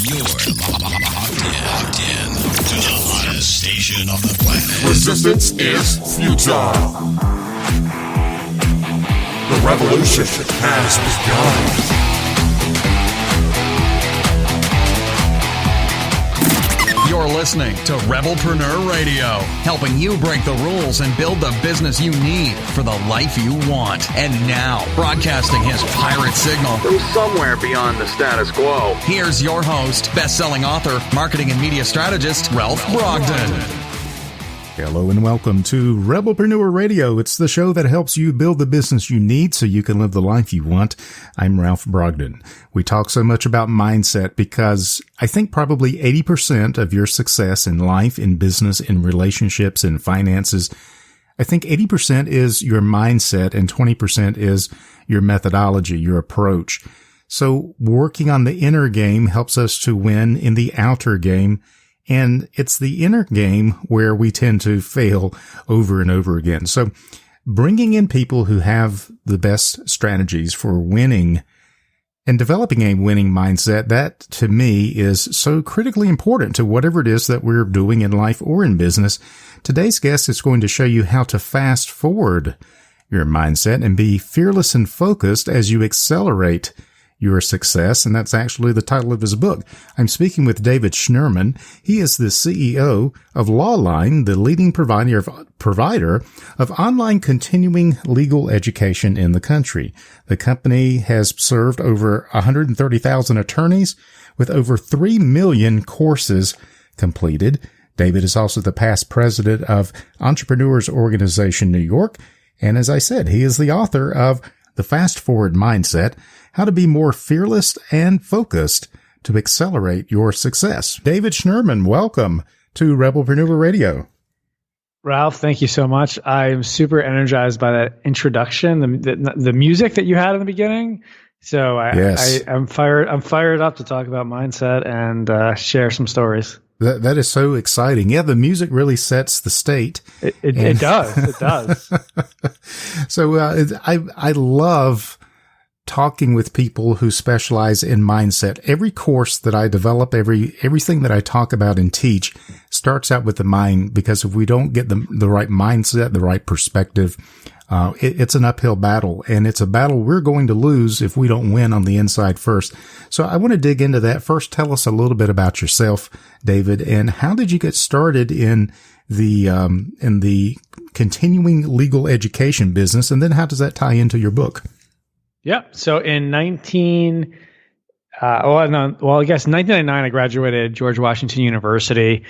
You're locked in to the hottest station on the planet. Resistance is futile. The revolution has begun. You're listening to Rebelpreneur Radio, helping you break the rules and build the business you need for the life you want. And now, broadcasting his pirate signal from somewhere beyond the status quo, here's your host, best-selling author, marketing and media strategist, Ralph Brogden. Hello and welcome to Rebelpreneur Radio. It's the show that helps you build the business you need so you can live the life you want. I'm Ralph Brogden. We talk so much about mindset because I think probably 80% of your success in life, in business, in relationships, in finances, I think 80% is your mindset and 20% is your methodology, your approach. So working on the inner game helps us to win in the outer game. And it's the inner game where we tend to fail over and over again. So bringing in people who have the best strategies for winning and developing a winning mindset, that to me is so critically important to whatever it is that we're doing in life or in business. Today's guest is going to show you how to fast forward your mindset and be fearless and focused as you accelerate your success, and that's actually the title of his book. I'm speaking with David Schnurman. He is the CEO of Lawline, the leading provider of online continuing legal education in the country. The company has served over 130,000 attorneys with over 3 million courses completed. David is also the past president of Entrepreneurs Organization New York, and as I said, he is the author of The Fast Forward Mindset: How to Be More Fearless and Focused to Accelerate Your Success. David Schnurman, welcome to Rebelpreneur Radio. Ralph, thank you so much. I'm super energized by that introduction, the music that you had in the beginning. So I'm fired up to talk about mindset and share some stories. That is so exciting. Yeah, the music really sets the state. It does. It does. So I love talking with people who specialize in mindset. Every course that I develop, everything that I talk about and teach starts out with the mind, because if we don't get the right mindset, the right perspective, it's an uphill battle, and it's a battle we're going to lose if we don't win on the inside first. So I want to dig into that. First, tell us a little bit about yourself, David, and how did you get started in the continuing legal education business, and then how does that tie into your book? Yeah. So in 1999, I graduated George Washington University.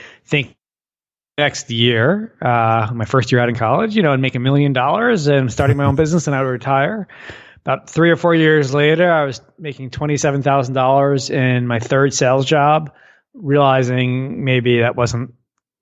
Next year, my first year out in college, and make $1 million and starting my own business, and I would retire. About 3 or 4 years later, I was making $27,000 in my third sales job, realizing maybe that wasn't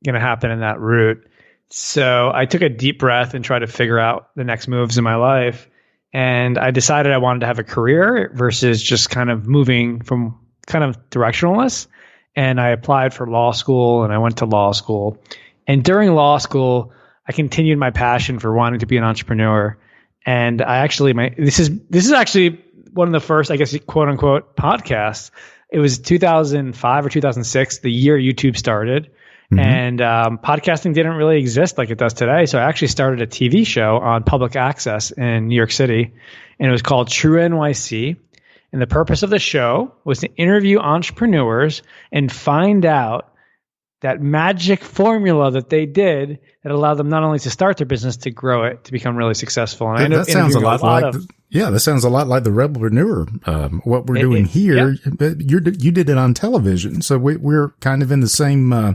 going to happen in that route. So I took a deep breath and tried to figure out the next moves in my life. And I decided I wanted to have a career versus just kind of moving from kind of directionalness. And I applied for law school, and I went to law school. And during law school, I continued my passion for wanting to be an entrepreneur. And I actually, this is actually one of the first, I guess, quote unquote, podcasts. It was 2005 or 2006, the year YouTube started. Mm-hmm. And podcasting didn't really exist like it does today. So I actually started a TV show on public access in New York City, and it was called True NYC. And the purpose of the show was to interview entrepreneurs and find out that magic formula that they did that allowed them not only to start their business, to grow it, to become really successful. And that sounds a lot like the Rebelpreneur. What we're doing here, you did it on television, so we're kind of in the same.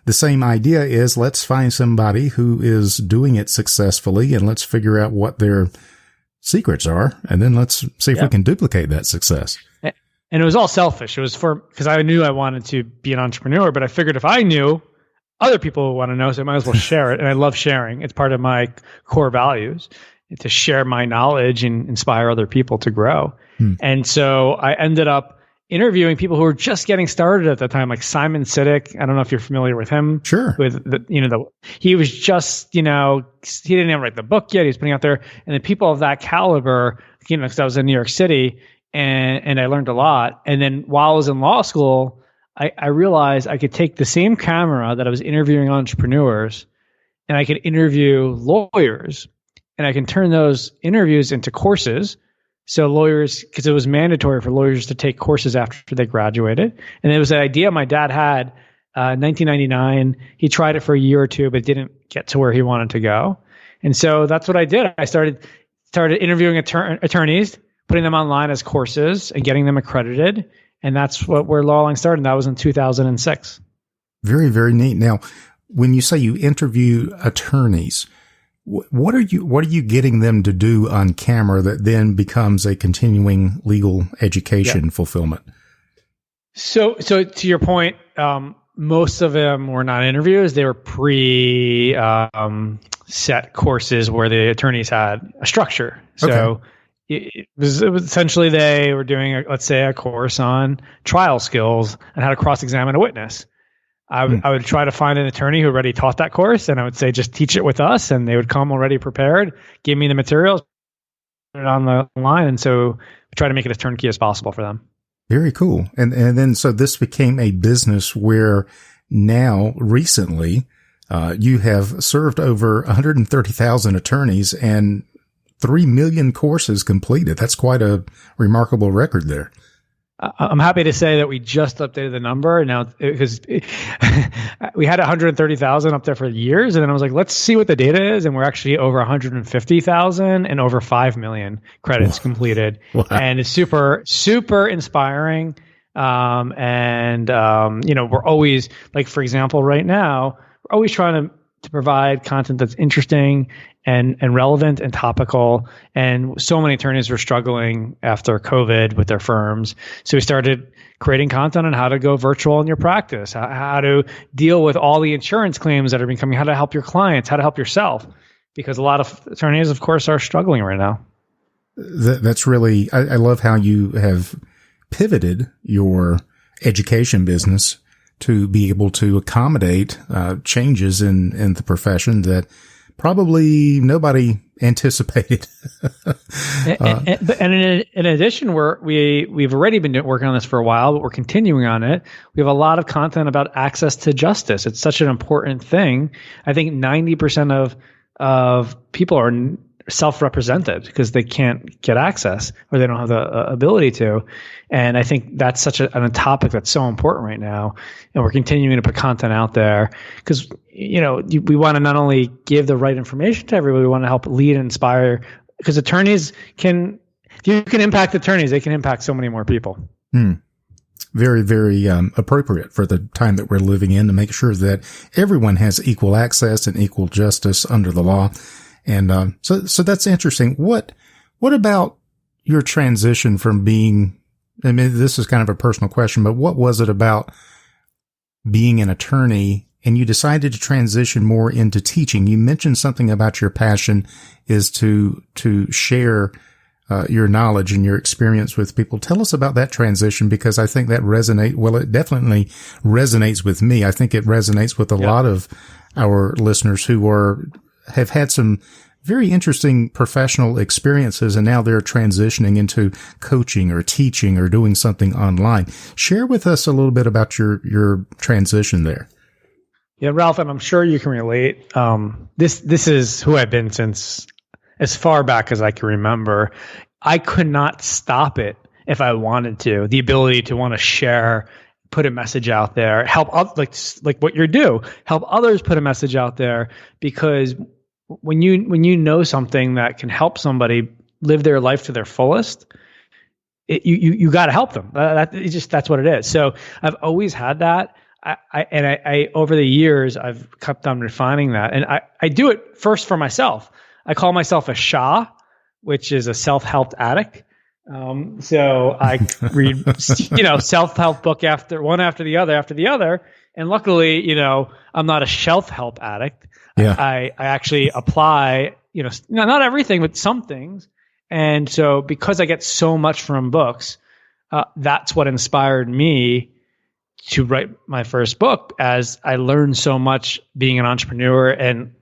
The same idea is, let's find somebody who is doing it successfully, and let's figure out what their secrets are, and then let's see if we can duplicate that success. And it was all selfish. It was because I knew I wanted to be an entrepreneur, but I figured if I knew, other people would want to know, so I might as well share it. And I love sharing. It's part of my core values, to share my knowledge and inspire other people to grow. And so I ended up interviewing people who were just getting started at the time, like Simon Sinek. I don't know if you're familiar with him. Sure. With he was just, he didn't even write the book yet. He was putting out there, and the people of that caliber, because I was in New York City, and I learned a lot. And then while I was in law school, I realized I could take the same camera that I was interviewing entrepreneurs and I could interview lawyers, and I can turn those interviews into courses. So lawyers, because it was mandatory for lawyers to take courses after they graduated. And it was an idea my dad had in 1999. He tried it for a year or two, but didn't get to where he wanted to go. And so that's what I did. I started interviewing attorneys, putting them online as courses and getting them accredited. And that's where Lawline started. And that was in 2006. Very, very neat. Now, when you say you interview attorneys, what are you getting them to do on camera that then becomes a continuing legal education fulfillment? So to your point, most of them were not interviews. They were set courses where the attorneys had a structure. So it was essentially they were doing, let's say, a course on trial skills and how to cross-examine a witness. I would try to find an attorney who already taught that course, and I would say, just teach it with us. And they would come already prepared, give me the materials, put it on the line. And so we try to make it as turnkey as possible for them. Very cool. And then, so this became a business where now recently, you have served over 130,000 attorneys and 3 million courses completed. That's quite a remarkable record there. I'm happy to say that we just updated the number now, because we had 130,000 up there for years. And then I was like, let's see what the data is. And we're actually over 150,000 and over 5 million credits completed. Wow. And it's super, super inspiring. We're always, like, for example, right now, we're always trying to provide content that's interesting and relevant and topical. And so many attorneys were struggling after COVID with their firms. So we started creating content on how to go virtual in your practice, how to deal with all the insurance claims that are becoming, how to help your clients, how to help yourself, because a lot of attorneys, of course, are struggling right now. That's really, I love how you have pivoted your education business to be able to accommodate changes in the profession that probably nobody anticipated. And in addition, we've already been working on this for a while, but we're continuing on it. We have a lot of content about access to justice. It's such an important thing. I think 90% of people are self-represented because they can't get access or they don't have the ability to. And I think that's such a topic that's so important right now. And we're continuing to put content out there because, we want to not only give the right information to everybody, we want to help lead and inspire, because attorneys if you can impact attorneys, they can impact so many more people. Very, very appropriate for the time that we're living in, to make sure that everyone has equal access and equal justice under the law. And so that's interesting. What about your transition from being, I mean, this is kind of a personal question, but what was it about being an attorney and you decided to transition more into teaching? You mentioned something about your passion is to share your knowledge and your experience with people. Tell us about that transition, because I think that it definitely resonates with me. I think it resonates with a lot of our listeners who have had some very interesting professional experiences, and now they're transitioning into coaching or teaching or doing something online. Share with us a little bit about your transition there. Yeah, Ralph, and I'm sure you can relate. This is who I've been since as far back as I can remember. I could not stop it if I wanted to. The ability to want to share, put a message out there, help like what you do, help others put a message out there, because when you know something that can help somebody live their life to their fullest, you got to help them. That's what it is. So I've always had that. I over the years I've kept on refining that, and I do it first for myself. I call myself a Shah, which is a self-help addict. So I read self-help book after the other, and luckily I'm not a shelf-help addict. Yeah. I actually apply, not everything, but some things. And so because I get so much from books, that's what inspired me to write my first book, as I learned so much being an entrepreneur and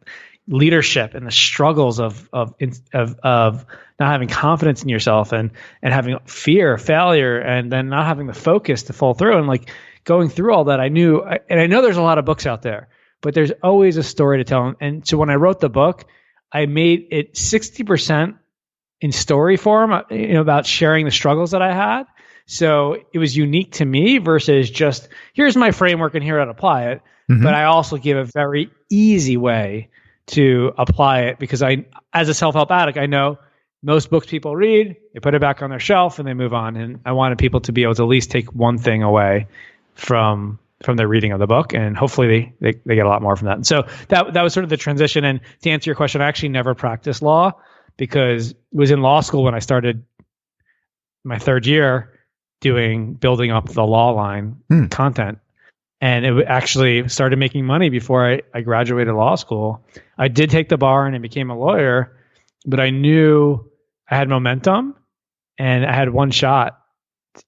leadership and the struggles of not having confidence in yourself and having fear, failure, and then not having the focus to fall through. And going through all that, I knew, and I know there's a lot of books out there, but there's always a story to tell. And so when I wrote the book, I made it 60% in story form, about sharing the struggles that I had. So it was unique to me versus just, here's my framework and here I'd apply it. Mm-hmm. But I also give a very easy way to apply it because as a self-help addict, I know most books people read, they put it back on their shelf and they move on. And I wanted people to be able to at least take one thing away from their reading of the book, and hopefully they get a lot more from that. And so that was sort of the transition. And to answer your question, I actually never practiced law because it was in law school when I started my third year building up the Lawline content. And it actually started making money before I graduated law school. I did take the bar and I became a lawyer, but I knew I had momentum and I had one shot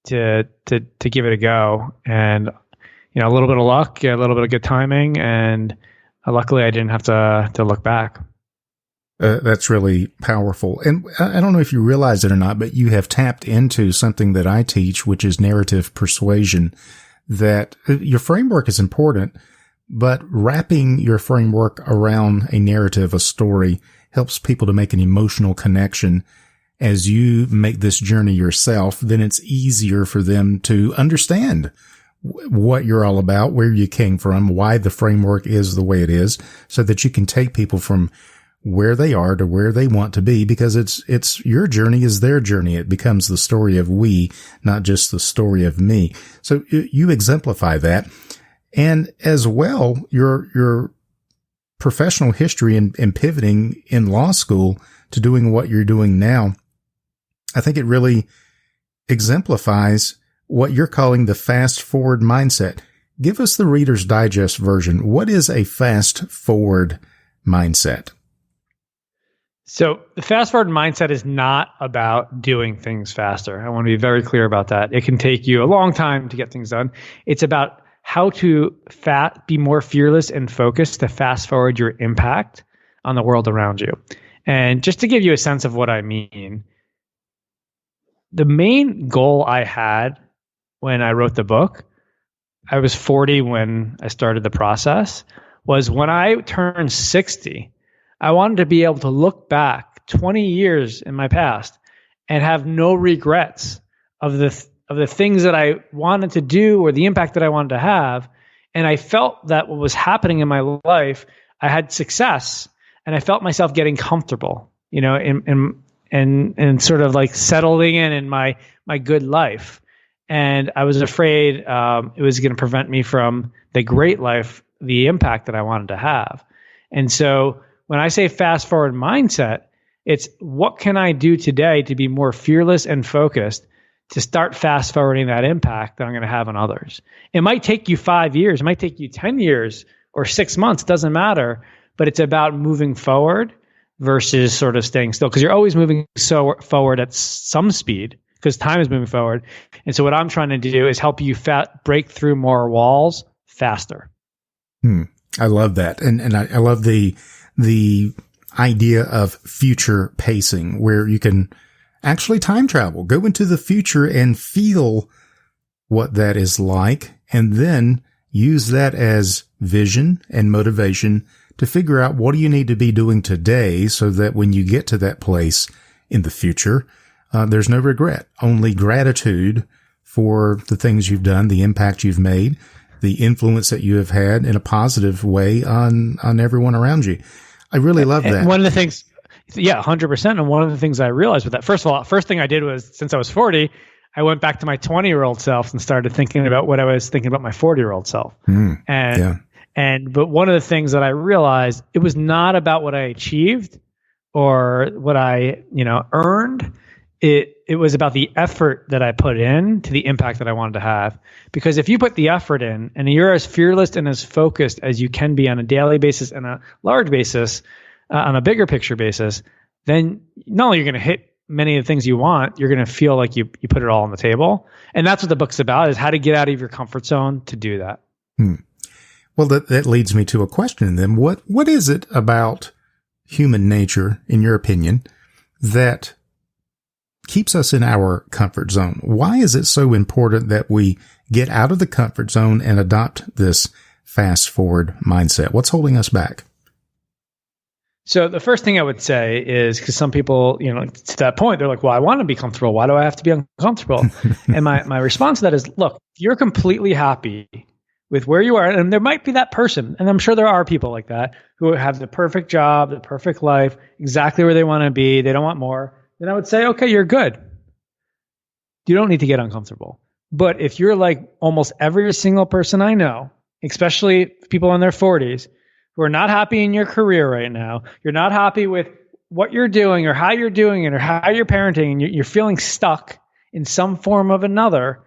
to give it a go. And a little bit of luck, a little bit of good timing, and luckily I didn't have to look back. That's really powerful. And I don't know if you realize it or not, but you have tapped into something that I teach, which is narrative persuasion, that your framework is important, but wrapping your framework around a narrative, a story, helps people to make an emotional connection. As you make this journey yourself, then it's easier for them to understand what you're all about, where you came from, why the framework is the way it is, so that you can take people from where they are to where they want to be, because it's your journey is their journey. It becomes the story of we, not just the story of me. So you exemplify that. And as well, your professional history in pivoting in law school to doing what you're doing now, I think it really exemplifies what you're calling the fast forward mindset. Give us the Reader's Digest version. What is a fast forward mindset? So the fast forward mindset is not about doing things faster. I want to be very clear about that. It can take you a long time to get things done. It's about how to be more fearless and focused to fast forward your impact on the world around you. And just to give you a sense of what I mean, the main goal I had when I wrote the book, I was 40 when I started the process, was when I turned 60, I wanted to be able to look back 20 years in my past and have no regrets of the things that I wanted to do or the impact that I wanted to have. And I felt that what was happening in my life, I had success and I felt myself getting comfortable, and sort of like settling in my good life. And I was afraid it was going to prevent me from the great life, the impact that I wanted to have. And so when I say fast forward mindset, it's what can I do today to be more fearless and focused to start fast forwarding that impact that I'm going to have on others. It might take you 5 years, it might take you 10 years or 6 months, doesn't matter, but it's about moving forward versus sort of staying still, because you're always moving forward at some speed because time is moving forward. And so what I'm trying to do is help you break through more walls faster. I love that. And I love the idea of future pacing, where you can actually time travel, go into the future and feel what that is like, and then use that as vision and motivation to figure out what do you need to be doing today so that when you get to that place in the future, there's no regret, only gratitude for the things you've done, the impact you've made, the influence that you have had in a positive way on everyone around you. I really love that. One of the things, 100%. And one of the things I realized with that, first of all, first thing I did was, since I was 40, I went back to my 20-year-old self and started thinking about what I was thinking about my 40-year-old self. But one of the things that I realized, it was not about what I achieved or what I, earned. It was about the effort that I put in to the impact that I wanted to have. Because if you put the effort in and you're as fearless and as focused as you can be on a daily basis and a large basis, on a bigger picture basis, then not only you're going to hit many of the things you want, you're going to feel like you put it all on the table. And that's what the book's about, is how to get out of your comfort zone to do that. Well, that leads me to a question then. What is it about human nature, in your opinion, that keeps us in our comfort zone. Why is it so important that we get out of the comfort zone and adopt this fast forward mindset? What's holding us back? So the first thing I would say is, because some people, to that point, they're like, well, I want to be comfortable. Why do I have to be uncomfortable? And my response to that is, look, if you're completely happy with where you are, and there might be that person, and I'm sure there are people like that who have the perfect job, the perfect life, exactly where they want to be. They don't want more. Then I would say, okay, you're good. You don't need to get uncomfortable. But if you're like almost every single person I know, especially people in their 40s, who are not happy in your career right now, you're not happy with what you're doing or how you're doing it or how you're parenting, and you're feeling stuck in some form of another,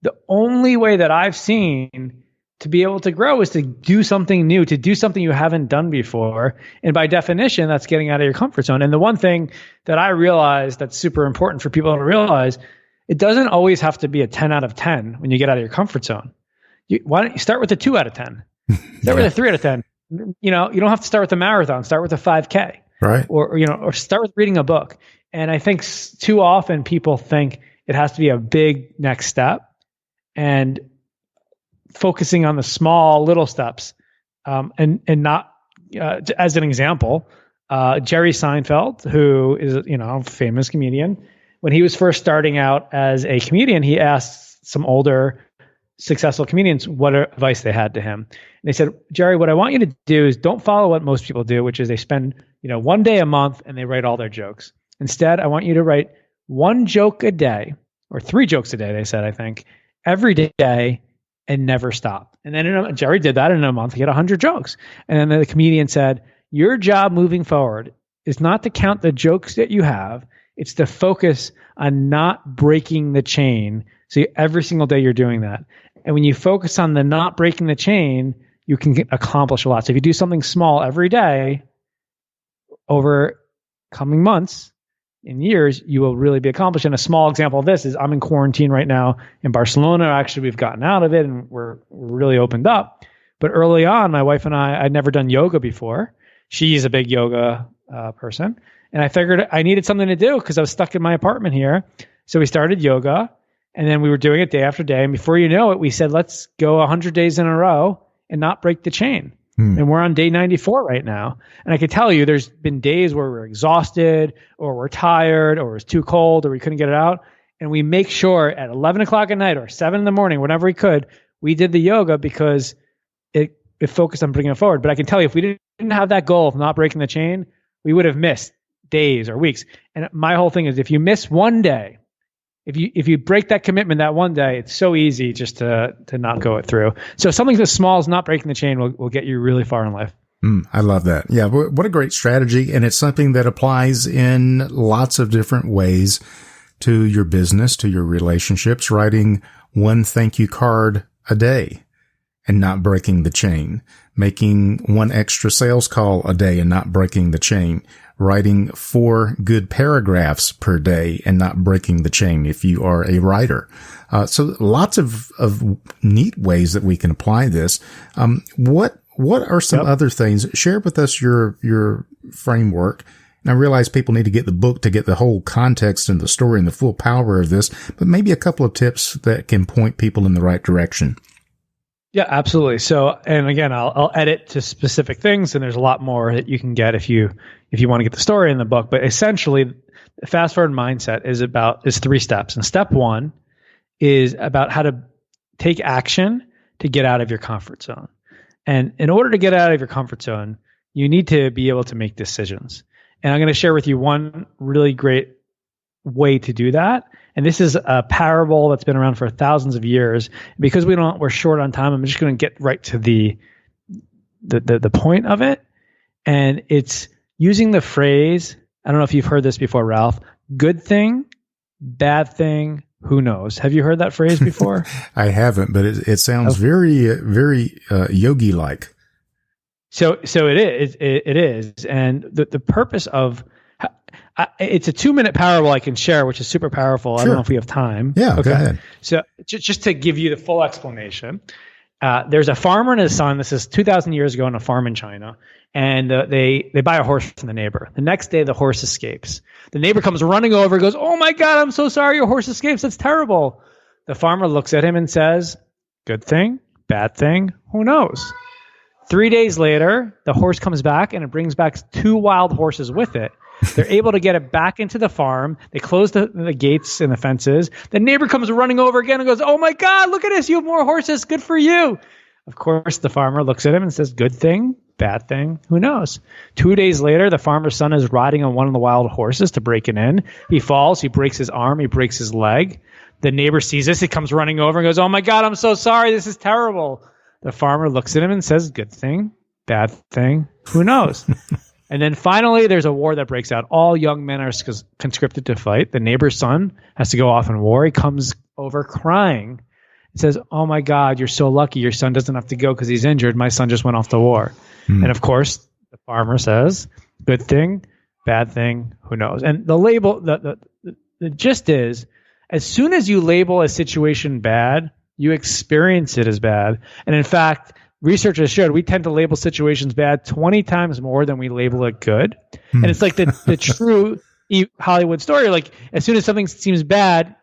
the only way that I've seen to be able to grow is to do something new, to do something you haven't done before. And by definition, that's getting out of your comfort zone. And the one thing that I realize that's super important for people to realize, it doesn't always have to be a 10 out of 10 when you get out of your comfort zone. Why don't you start with a 2 out of 10? Start with a 3 out of 10. You don't have to start with a marathon. Start with a 5K, right? Or start with reading a book. And I think too often people think it has to be a big next step, and focusing on the small little steps, and not. As an example, Jerry Seinfeld, who is a famous comedian, when he was first starting out as a comedian, he asked some older successful comedians what advice they had to him. And they said, Jerry, what I want you to do is don't follow what most people do, which is they spend, one day a month and they write all their jokes. Instead, I want you to write 1 joke a day, or 3 jokes a day, they said, I think, every day, and never stop. And then Jerry did that, and in a month he had 100 jokes. And then the comedian said, your job moving forward is not to count the jokes that you have. It's to focus on not breaking the chain. So every single day you're doing that. And when you focus on the not breaking the chain, you can accomplish a lot. So if you do something small every day over coming months and years, you will really be accomplished. And a small example of this is I'm in quarantine right now in Barcelona. Actually, we've gotten out of it and we're really opened up. But early on, my wife and I'd never done yoga before. She's a big yoga person. And I figured I needed something to do because I was stuck in my apartment here. So we started yoga. And then we were doing it day after day. And before you know it, we said, let's go 100 days in a row and not break the chain. And we're on day 94 right now. And I can tell you, there's been days where we're exhausted or we're tired or it's too cold or we couldn't get it out. And we make sure at 11 o'clock at night or 7 in the morning, whenever we could, we did the yoga because it focused on bringing it forward. But I can tell you, if we didn't have that goal of not breaking the chain, we would have missed days or weeks. And my whole thing is, if you miss one day, if you break that commitment that one day, it's so easy just to not go it through. So something as small as not breaking the chain will get you really far in life. I love that. Yeah, what a great strategy. And it's something that applies in lots of different ways to your business, to your relationships, writing 1 thank you card a day and not breaking the chain, making 1 extra sales call a day and not breaking the chain, writing 4 good paragraphs per day and not breaking the chain if you are a writer. So lots of neat ways that we can apply this. What are some other things? Share with us your framework. And I realize people need to get the book to get the whole context and the story and the full power of this, but maybe a couple of tips that can point people in the right direction. Yeah, absolutely. So, and again, I'll edit to specific things, and there's a lot more that you can get if you want to get the story in the book. But essentially, the fast forward mindset is 3 steps. And step 1 is about how to take action to get out of your comfort zone. And in order to get out of your comfort zone, you need to be able to make decisions. And I'm going to share with you one really great way to do that. And this is a parable that's been around for thousands of years. Because we're short on time, I'm just going to get right to the point of it. And it's using the phrase, I don't know if you've heard this before, Ralph, good thing, bad thing, who knows? Have you heard that phrase before? I haven't, but it sounds very, very yogi-like. So it is. And the purpose of it's a 2-minute parable I can share, which is super powerful. Sure. I don't know if we have time. Yeah, okay. Go ahead. So just to give you the full explanation, there's a farmer and his son. This is 2,000 years ago on a farm in China. And they buy a horse from the neighbor. The next day, the horse escapes. The neighbor comes running over, goes, "Oh my God, I'm so sorry your horse escapes. That's terrible." The farmer looks at him and says, "Good thing, bad thing, who knows?" 3 days later, the horse comes back and it brings back 2 wild horses with it. They're able to get it back into the farm. They close the gates and the fences. The neighbor comes running over again and goes, "Oh my God, look at this. You have more horses. Good for you." Of course, the farmer looks at him and says, "Good thing, bad thing, who knows?" 2 days later, the farmer's son is riding on one of the wild horses to break it in. He falls. He breaks his arm. He breaks his leg. The neighbor sees this. He comes running over and goes, "Oh my God, I'm so sorry. This is terrible." The farmer looks at him and says, "Good thing, bad thing, who knows?" And then finally, there's a war that breaks out. All young men are conscripted to fight. The neighbor's son has to go off in war. He comes over crying. He says, "Oh my God, you're so lucky. Your son doesn't have to go because he's injured. My son just went off to war." And of course, the farmer says, "Good thing, bad thing, who knows?" And the label, the gist is, as soon as you label a situation bad, you experience it as bad. And in fact, research has showed we tend to label situations bad 20 times more than we label it good. And it's like the true Hollywood story. Like, as soon as something seems bad,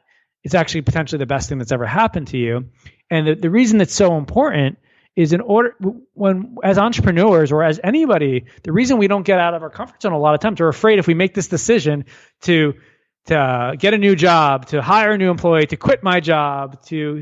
it's actually potentially the best thing that's ever happened to you. And the reason that's so important is as entrepreneurs or as anybody, the reason we don't get out of our comfort zone a lot of times, we're afraid if we make this decision to get a new job, to hire a new employee, to quit my job, to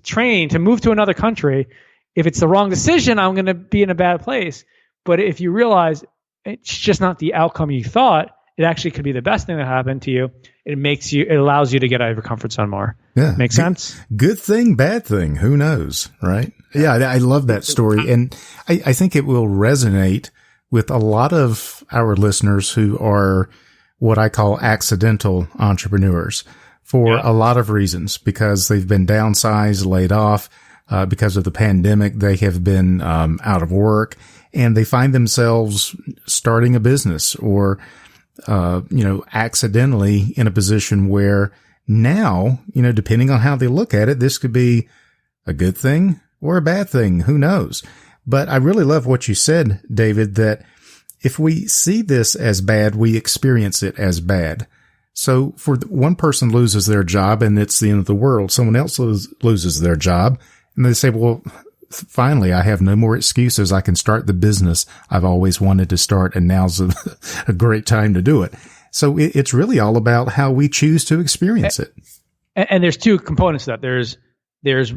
train, to move to another country, if it's the wrong decision, I'm going to be in a bad place. But if you realize it's just not the outcome you thought, it actually could be the best thing that happened to you. It allows you to get out of your comfort zone more. Yeah. Make sense? Good thing, bad thing. Who knows? Right. Yeah. I love that story. And I think it will resonate with a lot of our listeners who are what I call accidental entrepreneurs for a lot of reasons, because they've been downsized, laid off, because of the pandemic. They have been out of work, and they find themselves starting a business or accidentally in a position where now, depending on how they look at it, this could be a good thing or a bad thing. Who knows? But I really love what you said, David, that if we see this as bad, we experience it as bad. So for one person loses their job and it's the end of the world, someone else loses their job and they say, well, finally, I have no more excuses. I can start the business I've always wanted to start, and now's a great time to do it. So it's really all about how we choose to experience it. And there's 2 components to that. There's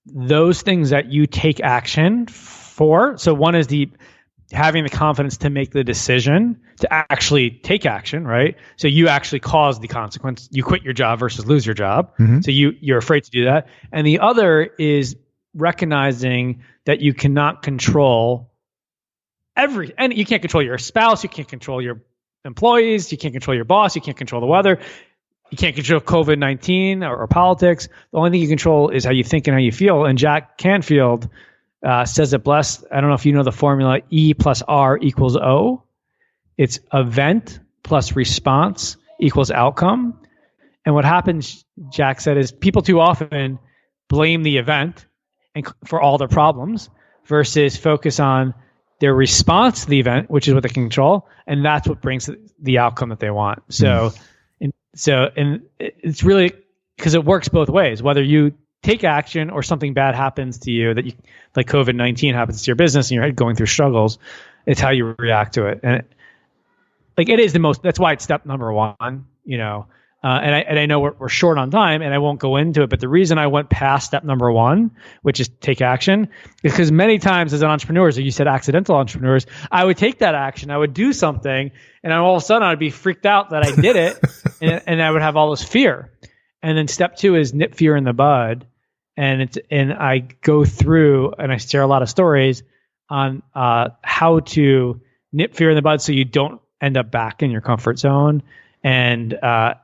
those things that you take action for. So one is having the confidence to make the decision to actually take action, right? So you actually cause the consequence. You quit your job versus lose your job. Mm-hmm. So you're afraid to do that. And the other is recognizing that you cannot control and you can't control your spouse, you can't control your employees, you can't control your boss, you can't control the weather, you can't control COVID-19 or politics. The only thing you control is how you think and how you feel. And Jack Canfield says it best. I don't know if you know the formula E plus R equals O. It's event plus response equals outcome. And what happens, Jack said, is people too often blame the event and for all their problems versus focus on their response to the event, which is what they can control, and that's what brings the outcome that they want. So, and it's really because it works both ways. Whether you take action or something bad happens to you, like COVID-19 happens to your business and you're going through struggles, it's how you react to it. And it is that's why it's step number 1. And I know we're short on time and I won't go into it, but the reason I went past step number 1, which is take action, is because many times as an entrepreneur, as you said, accidental entrepreneurs, I would take that action, I would do something, and all of a sudden I'd be freaked out that I did it, and I would have all this fear. And then step 2 is nip fear in the bud, and I go through and I share a lot of stories on how to nip fear in the bud so you don't end up back in your comfort zone. And I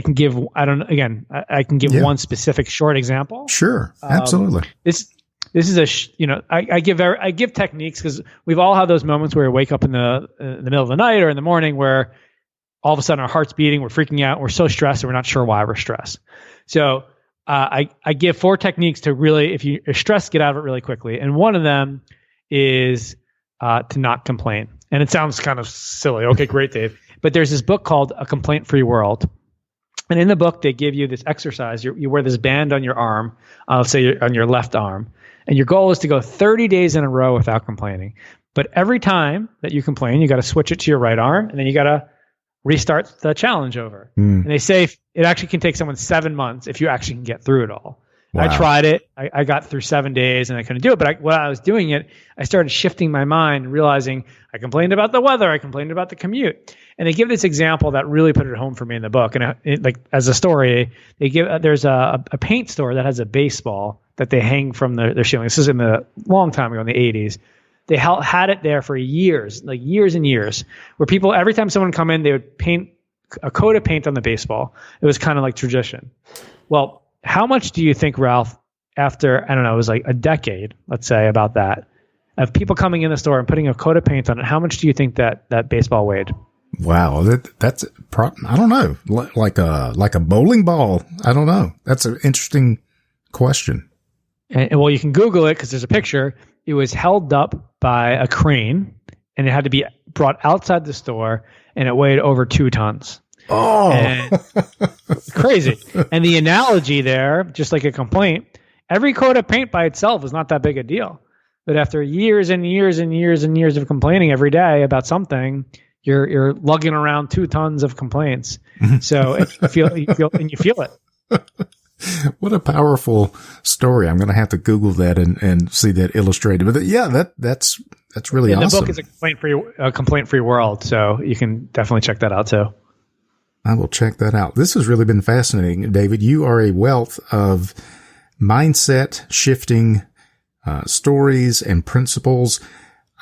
can give one specific short example. Sure. Absolutely. This is I give techniques because we've all had those moments where we wake up in the middle of the night or in the morning where all of a sudden our heart's beating, we're freaking out, we're so stressed and we're not sure why we're stressed. So I give 4 techniques to really, if you're stressed, get out of it really quickly. And one of them is to not complain. And it sounds kind of silly. Okay, great, Dave. But there's this book called A Complaint-Free World. And in the book, they give you this exercise. You wear this band on your arm, let's say on your left arm. And your goal is to go 30 days in a row without complaining. But every time that you complain, you got to switch it to your right arm, and then you got to restart the challenge over. And they say it actually can take someone 7 months if you actually can get through it all. Wow. I tried it. I got through 7 days and I couldn't do it. But while I was doing it, I started shifting my mind and realizing I complained about the weather. I complained about the commute. And they give this example that really put it home for me in the book. And like as a story, they give there's a paint store that has a baseball that they hang from their ceiling. This is in the long time ago in the 80s. They had it there for years, like years and years, where people, every time someone come in, they would paint a coat of paint on the baseball. It was kind of like tradition. Well, how much do you think, Ralph, after, I don't know, it was like a decade, let's say, about that, of people coming in the store and putting a coat of paint on it, how much do you think that baseball weighed? Wow, that's I don't know, like a bowling ball. I don't know. That's an interesting question. And well, you can Google it because there's a picture. It was held up by a crane, and it had to be brought outside the store, and it weighed over 2 tons. Oh, crazy. And the analogy there, just like a complaint, every coat of paint by itself is not that big a deal. But after years and years and years and years of complaining every day about something, you're lugging around 2 tons of complaints. So you feel it. What a powerful story. I'm going to have to Google that and see that illustrated. But yeah, that's really awesome. The book is a complaint-free world. So you can definitely check that out too. I will check that out. This has really been fascinating, David. You are a wealth of mindset shifting stories and principles.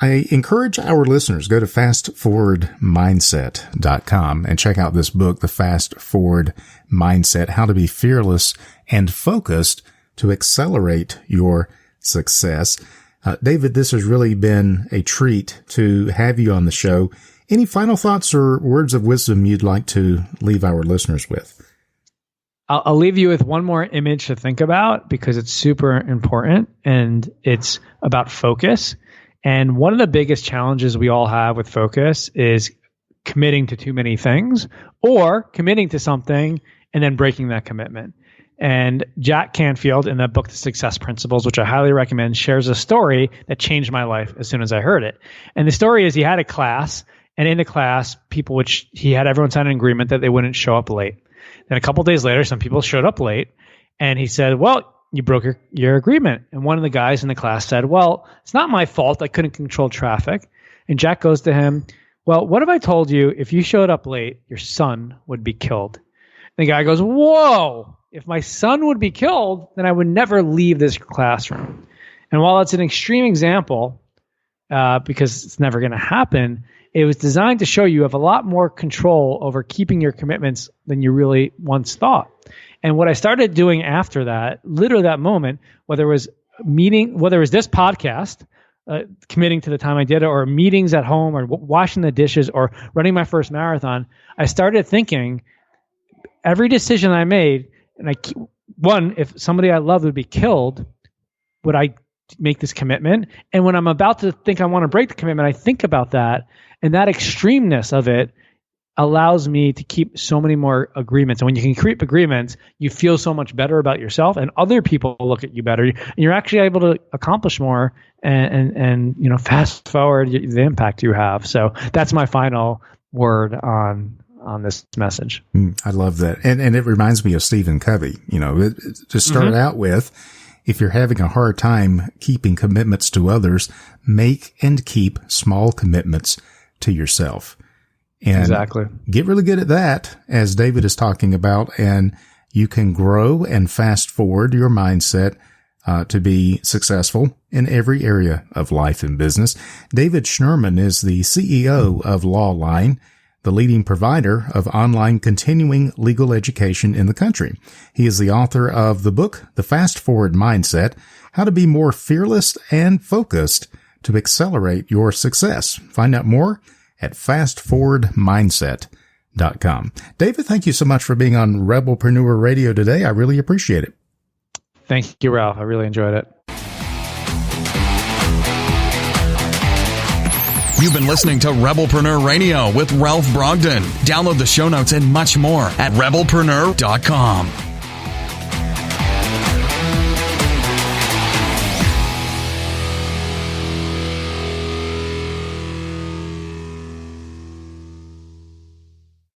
I encourage our listeners, go to fastforwardmindset.com and check out this book, The Fast Forward Mindset, How to Be Fearless and Focused to Accelerate Your Success. David, this has really been a treat to have you on the show. Any final thoughts or words of wisdom you'd like to leave our listeners with? I'll leave you with one more image to think about because it's super important, and it's about focus. And one of the biggest challenges we all have with focus is committing to too many things or committing to something and then breaking that commitment. And Jack Canfield, in that book, The Success Principles, which I highly recommend, shares a story that changed my life as soon as I heard it. And the story is he had a class, and in the class, he had everyone sign an agreement that they wouldn't show up late. Then a couple of days later, some people showed up late, and he said, well, you broke your agreement. And one of the guys in the class said, well, it's not my fault. I couldn't control traffic. And Jack goes to him, well, what if I told you if you showed up late, your son would be killed? And the guy goes, whoa, if my son would be killed, then I would never leave this classroom. And while it's an extreme example, because it's never going to happen, it was designed to show you have a lot more control over keeping your commitments than you really once thought. And what I started doing after that, literally that moment, whether it was this podcast, committing to the time I did it, or meetings at home, or washing the dishes, or running my first marathon, I started thinking every decision I made, and if somebody I loved would be killed, would I make this commitment? And when I'm about to think I want to break the commitment, I think about that, and that extremeness of it allows me to keep so many more agreements. And when you can keep agreements, you feel so much better about yourself, and other people look at you better, and you're actually able to accomplish more and fast forward the impact you have. So that's my final word on this message. I love that. And it reminds me of Stephen Covey, to start out with, if you're having a hard time keeping commitments to others, make and keep small commitments to yourself. And exactly. Get really good at that, as David is talking about, and you can grow and fast forward your mindset to be successful in every area of life and business. David Schnurman is the CEO of Lawline, the leading provider of online continuing legal education in the country. He is the author of the book, The Fast Forward Mindset, How to Be More Fearless and Focused to Accelerate Your Success. Find out more at fastforwardmindset.com. David, thank you so much for being on Rebelpreneur Radio today. I really appreciate it. Thank you, Ralph. I really enjoyed it. You've been listening to Rebelpreneur Radio with Ralph Brogden. Download the show notes and much more at rebelpreneur.com.